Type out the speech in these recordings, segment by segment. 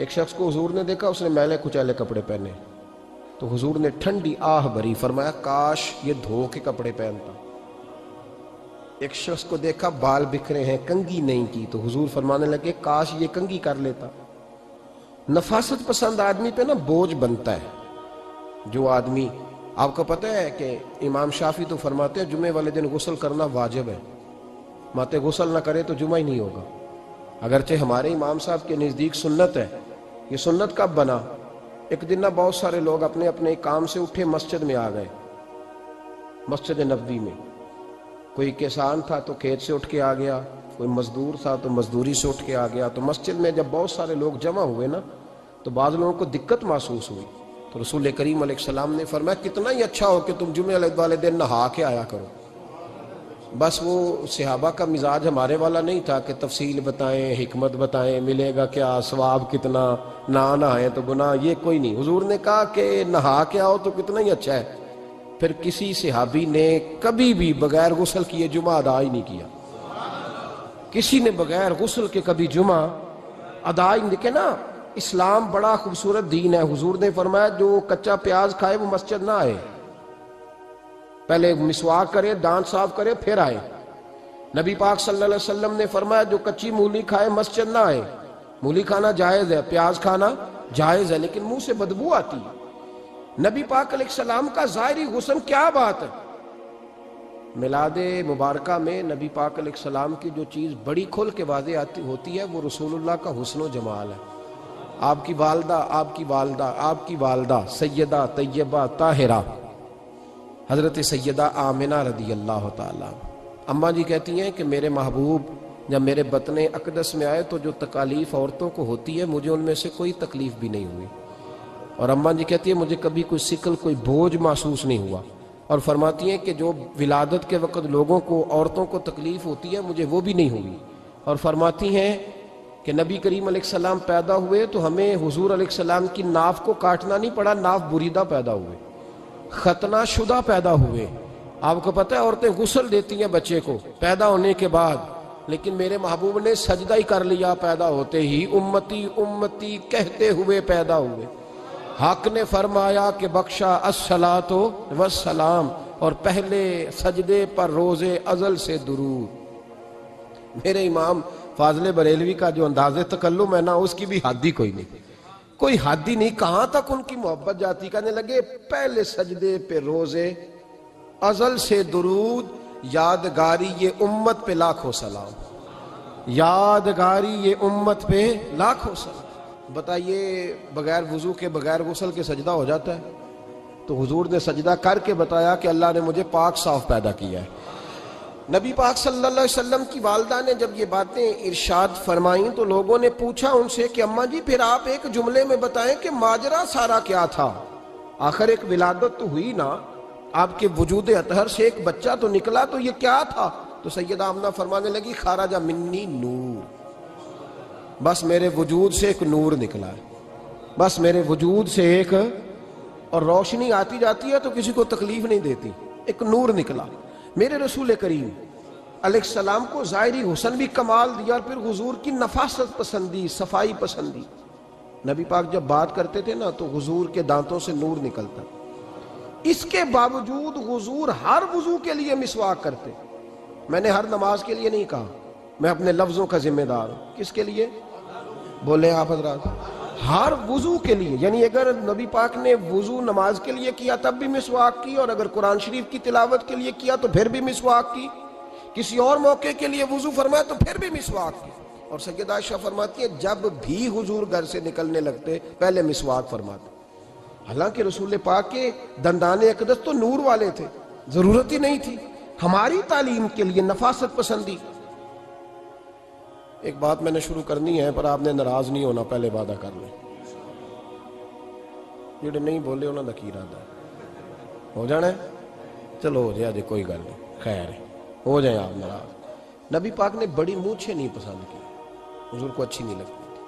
ایک شخص کو حضور نے دیکھا، اس نے میلے کچیلے کپڑے پہنے، تو حضور نے ٹھنڈی آہ بھری، فرمایا کاش یہ دھو کے کپڑے پہنتا۔ ایک شخص کو دیکھا بال بکھرے ہیں، کنگھی نہیں کی، تو حضور فرمانے لگے کاش یہ کنگھی کر لیتا۔ نفاست پسند آدمی پہ نا بوجھ بنتا ہے۔ جو آدمی، آپ کو پتہ ہے کہ امام شافعی تو فرماتے ہیں جمعے والے دن غسل کرنا واجب ہے، ماتے غسل نہ کرے تو جمعہ ہی نہیں ہوگا۔ اگرچہ ہمارے امام صاحب کے نزدیک سنت ہے۔ یہ سنت کب بنا؟ ایک دن نہ بہت سارے لوگ اپنے اپنے کام سے اٹھے مسجد میں آ گئے، مسجد نبوی میں۔ کوئی کسان تھا تو کھیت سے اٹھ کے آ گیا، کوئی مزدور تھا تو مزدوری سے اٹھ کے آ گیا۔ تو مسجد میں جب بہت سارے لوگ جمع ہوئے نا، تو بعض لوگوں کو دقت محسوس ہوئی، تو رسول کریم علیہ السلام نے فرمایا کتنا ہی اچھا ہو کہ تم جمعے والے دن نہا کے آیا کرو۔ بس وہ صحابہ کا مزاج ہمارے والا نہیں تھا کہ تفصیل بتائیں، حکمت بتائیں، ملے گا کیا، ثواب کتنا، نہ نہائیں تو گناہ، یہ کوئی نہیں۔ حضور نے کہا کہ نہا کے آؤ تو کتنا ہی اچھا ہے۔ پھر کسی صحابی نے کبھی بھی بغیر غسل کیے جمعہ ادا ہی نہیں کیا، کسی نے بغیر غسل کے کبھی جمعہ ادا ہی نہیں کیا نا۔ اسلام بڑا خوبصورت دین ہے۔ حضور نے فرمایا جو کچا پیاز کھائے وہ مسجد نہ آئے، پہلے مسواک کرے، دانت صاف کرے، پھر آئے۔ نبی پاک صلی اللہ علیہ وسلم نے فرمایا جو کچی مولی کھائے مسجد نہ آئے۔ مولی کھانا جائز ہے، پیاز کھانا جائز ہے، لیکن منہ سے بدبو آتی ہے۔ نبی پاک علیہ السلام کا ظاہری حسن کیا بات ہے۔ میلاد مبارکہ میں نبی پاک علیہ السلام کی جو چیز بڑی کھل کے واضح ہوتی ہے وہ رسول اللہ کا حسن و جمال ہے۔ آپ کی والدہ سیدہ طیبہ طاہرہ حضرت سیدہ آمنہ رضی اللہ تعالیٰ، اماں جی کہتی ہیں کہ میرے محبوب جب میرے بطن اقدس میں آئے تو جو تکالیف عورتوں کو ہوتی ہے مجھے ان میں سے کوئی تکلیف بھی نہیں ہوئی، اور اماں جی کہتی ہیں مجھے کبھی کوئی ثقل، کوئی بوجھ محسوس نہیں ہوا، اور فرماتی ہیں کہ جو ولادت کے وقت لوگوں کو، عورتوں کو تکلیف ہوتی ہے مجھے وہ بھی نہیں ہوئی، اور فرماتی ہیں کہ نبی کریم علیہ السلام پیدا ہوئے تو ہمیں حضور علیہ السلام کی ناف کو کاٹنا نہیں پڑا، ناف بریدہ پیدا ہوئے، ختنہ شدہ پیدا ہوئے۔ آپ کو پتہ ہے عورتیں غسل دیتی ہیں بچے کو پیدا ہونے کے بعد، لیکن میرے محبوب نے سجدہ ہی کر لیا پیدا ہوتے ہی، امتی امتی کہتے ہوئے پیدا ہوئے۔ حق نے فرمایا کہ بخشا الصلاۃ والسلام، اور پہلے سجدے پر روز ازل سے درود۔ میرے امام فاضل بریلوی کا جو انداز تکلم ہے نا، اس کی بھی حد ہی کوئی نہیں، کوئی حد ہی نہیں، کہاں تک ان کی محبت جاتی۔ کہنے لگے پہلے سجدے پہ روز ازل سے درود، یادگاری یہ امت پہ لاکھوں سلام، یادگاری یہ امت پہ لاکھوں سلام۔ بتائیے بغیر وضو کے، بغیر غسل کے سجدہ ہو جاتا ہے؟ تو حضور نے سجدہ کر کے بتایا کہ اللہ نے مجھے پاک صاف پیدا کیا ہے۔ نبی پاک صلی اللہ علیہ وسلم کی والدہ نے جب یہ باتیں ارشاد فرمائیں تو لوگوں نے پوچھا ان سے کہ اماں جی پھر آپ ایک جملے میں بتائیں کہ ماجرا سارا کیا تھا، آخر ایک ولادت تو ہوئی نا، آپ کے وجود اطہر سے ایک بچہ تو نکلا، تو یہ کیا تھا؟ تو سیدہ آمنہ فرمانے لگی خارج منی نور، بس میرے وجود سے ایک نور نکلا ہے، بس میرے وجود سے ایک، اور روشنی آتی جاتی ہے تو کسی کو تکلیف نہیں دیتی، ایک نور نکلا۔ میرے رسول کریم علیہ السلام کو ظاہری حسن بھی کمال دیا، اور پھر حضور کی نفاست پسندی، صفائی پسندی۔ نبی پاک جب بات کرتے تھے نا تو حضور کے دانتوں سے نور نکلتا، اس کے باوجود حضور ہر وضو کے لیے مسواک کرتے۔ میں نے ہر نماز کے لیے نہیں کہا، میں اپنے لفظوں کا ذمہ دار ہوں۔ کس کے لیے بولے آپ حضرات؟ ہر وضو کے لیے، یعنی اگر نبی پاک نے وضو نماز کے لیے کیا تب بھی مسواک کی، اور اگر قرآن شریف کی تلاوت کے لیے کیا تو پھر بھی مسواک کی، کسی اور موقع کے لیے وضو فرمایا تو پھر بھی مسواک کی۔ اور سیدہ عائشہ فرماتی ہے جب بھی حضور گھر سے نکلنے لگتے پہلے مسواک فرماتے، حالانکہ رسول پاک کے دندان اقدس تو نور والے تھے، ضرورت ہی نہیں تھی۔ ہماری تعلیم کے لیے نفاست پسندی۔ ایک بات میں نے شروع کرنی ہے پر آپ نے ناراض نہیں ہونا، پہلے وعدہ کر لیں، جڑے نہیں بولے انہوں نے کی ارادہ ہے ہو جانا ہے، چلو ہو جائے، کوئی گل نہیں، خیر ہے، ہو جائیں آپ ناراض۔ نبی پاک نے بڑی مونچھیں نہیں پسند کی، حضور کو اچھی نہیں لگتی تھی۔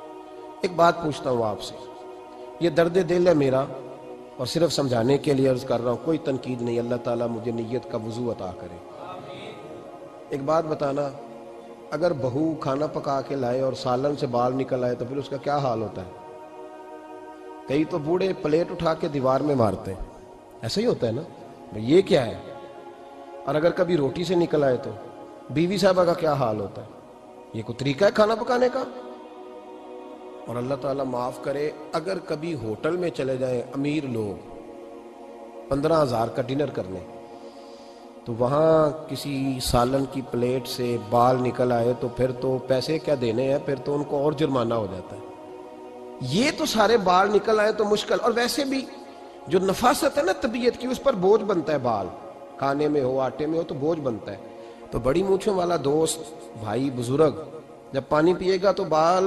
ایک بات پوچھتا ہوں آپ سے، یہ درد دل ہے میرا اور صرف سمجھانے کے لیے عرض کر رہا ہوں، کوئی تنقید نہیں، اللہ تعالیٰ مجھے نیت کا وضو عطا کرے۔ ایک بات بتانا، اگر بہو کھانا پکا کے لائے اور سالن سے بال نکل آئے تو پھر اس کا کیا حال ہوتا ہے؟ کئی تو بوڑھے پلیٹ اٹھا کے دیوار میں مارتے ہیں، ایسا ہی ہوتا ہے نا، یہ کیا ہے؟ اور اگر کبھی روٹی سے نکل آئے تو بیوی صاحبہ کا کیا حال ہوتا ہے؟ یہ کوئی طریقہ ہے کھانا پکانے کا؟ اور اللہ تعالیٰ معاف کرے، اگر کبھی ہوٹل میں چلے جائیں امیر لوگ 15,000 کا ڈنر کرنے، تو وہاں کسی سالن کی پلیٹ سے بال نکل آئے تو پھر تو پیسے کیا دینے ہیں، پھر تو ان کو اور جرمانہ ہو جاتا ہے۔ یہ تو سارے بال نکل آئے تو مشکل، اور ویسے بھی جو نفاست ہے نا طبیعت کی، اس پر بوجھ بنتا ہے، بال کھانے میں ہو آٹے میں ہو تو بوجھ بنتا ہے۔ تو بڑی مونچھوں والا دوست بھائی بزرگ جب پانی پیے گا تو بال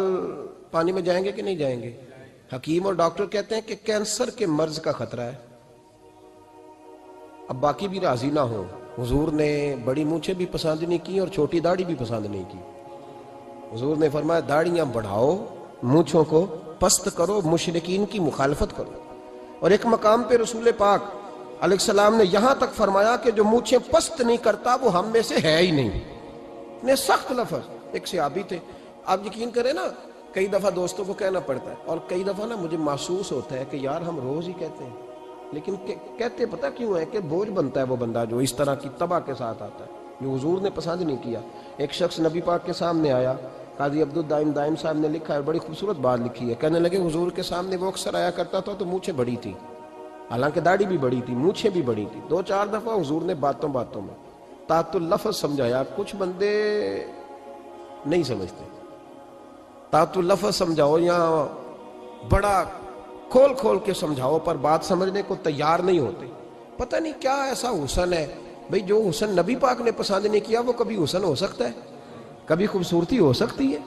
پانی میں جائیں گے کہ نہیں جائیں گے؟ حکیم اور ڈاکٹر کہتے ہیں کہ کینسر کے مرض کا خطرہ ہے۔ اب باقی بھی راضی نہ ہوں، حضور نے بڑی مونچھیں بھی پسند نہیں کی اور چھوٹی داڑھی بھی پسند نہیں کی۔ حضور نے فرمایا داڑھیاں بڑھاؤ، مونچھوں کو پست کرو، مشرکین کی مخالفت کرو۔ اور ایک مقام پہ رسول پاک علیہ السلام نے یہاں تک فرمایا کہ جو مونچھیں پست نہیں کرتا وہ ہم میں سے ہے ہی نہیں۔ اتنے سخت لفظ۔ ایک صحابی تھے، آپ یقین کریں نا، کئی دفعہ دوستوں کو کہنا پڑتا ہے، اور کئی دفعہ نا مجھے محسوس ہوتا ہے کہ یار ہم روز ہی کہتے ہیں، لیکن کہتے پتہ کیوں ہے کہ بوجھ بنتا ہے وہ بندہ جو اس طرح کی تباہ کے ساتھ آتا ہے، جو حضور نے پسند نہیں کیا۔ ایک شخص نبی پاک کے سامنے آیا، قاضی عبدالدائم دائم صاحب نے لکھا ہے، بڑی خوبصورت بات لکھی ہے، کہنے لگے حضور کے سامنے وہ اکثر آیا کرتا تھا تو مونچھیں بڑی تھی، حالانکہ داڑھی بھی بڑی تھی، مونچھیں بھی بڑی تھی۔ 2-4 دفعہ حضور نے باتوں باتوں میں تحت اللفظ سمجھایا۔ کچھ بندے نہیں سمجھتے، تحت اللفظ سمجھاؤ یا بڑا کھول کھول کے سمجھاؤ پر بات سمجھنے کو تیار نہیں ہوتے۔ پتہ نہیں کیا ایسا حسن ہے بھئی، جو حسن نبی پاک نے پسند نہیں کیا وہ کبھی حسن ہو سکتا ہے، کبھی خوبصورتی ہو سکتی ہے،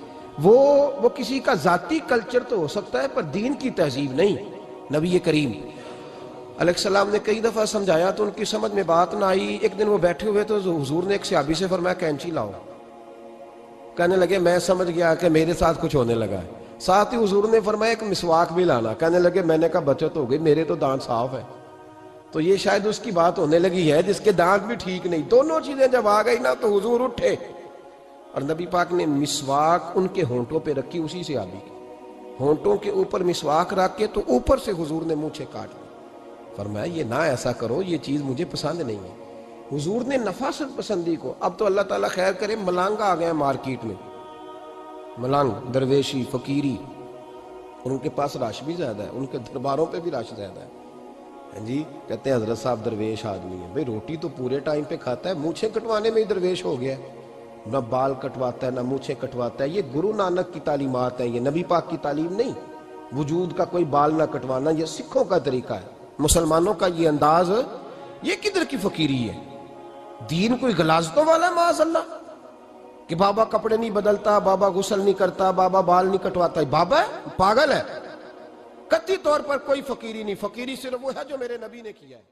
وہ کسی کا ذاتی کلچر تو ہو سکتا ہے پر دین کی تہذیب نہیں۔ نبی کریم علیہ السلام نے کئی دفعہ سمجھایا تو ان کی سمجھ میں بات نہ آئی۔ ایک دن وہ بیٹھے ہوئے تو حضور نے ایک صحابی سے فرمایا کینچی لاؤ۔ کہنے لگے میں سمجھ گیا کہ میرے ساتھ کچھ ہونے لگا ہے۔ ساتھ ہی حضور نے فرمایا ایک مسواک بھی لانا۔ کہنے لگے میں نے کہا بچت ہو گئی، میرے تو دانت صاف ہے۔ تو یہ شاید اس کی بات ہونے لگی ہے جس کے دانت بھی ٹھیک نہیں۔ دونوں چیزیں جب آ گئی نا تو حضور اٹھے اور نبی پاک نے مسواک ان کے ہونٹوں پہ رکھی، اسی سے آبی کی ہونٹوں کے اوپر مسواک رکھ کے تو اوپر سے حضور نے مونچھیں کاٹ لی۔ فرمایا یہ نہ ایسا کرو، یہ چیز مجھے پسند نہیں ہے۔ حضور نے نفاست پسندی کو۔ اب تو اللہ تعالیٰ خیر کرے، ملانگا آ گئے مارکیٹ میں، ملنگ، درویشی، فقیری، اور ان کے پاس رش بھی زیادہ ہے، ان کے درباروں پہ بھی رش زیادہ ہے۔ جی کہتے ہیں حضرت صاحب درویش آدمی ہے۔ بھئی روٹی تو پورے ٹائم پہ کھاتا ہے، مونچھیں کٹوانے میں ہی درویش ہو گیا ہے، نہ بال کٹواتا ہے نہ مونچھیں کٹواتا ہے۔ یہ گرو نانک کی تعلیمات ہیں، یہ نبی پاک کی تعلیم نہیں۔ وجود کا کوئی بال نہ کٹوانا یہ سکھوں کا طریقہ ہے، مسلمانوں کا یہ انداز، یہ کدھر کی فقیری ہے؟ دین کوئی غلاظتوں والا ہے معاذ اللہ، کہ بابا کپڑے نہیں بدلتا، بابا غسل نہیں کرتا، بابا بال نہیں کٹواتا۔ بابا ہے؟ پاگل ہے؟ قطعی طور پر کوئی فقیری نہیں، فقیری صرف وہ ہے جو میرے نبی نے کیا ہے۔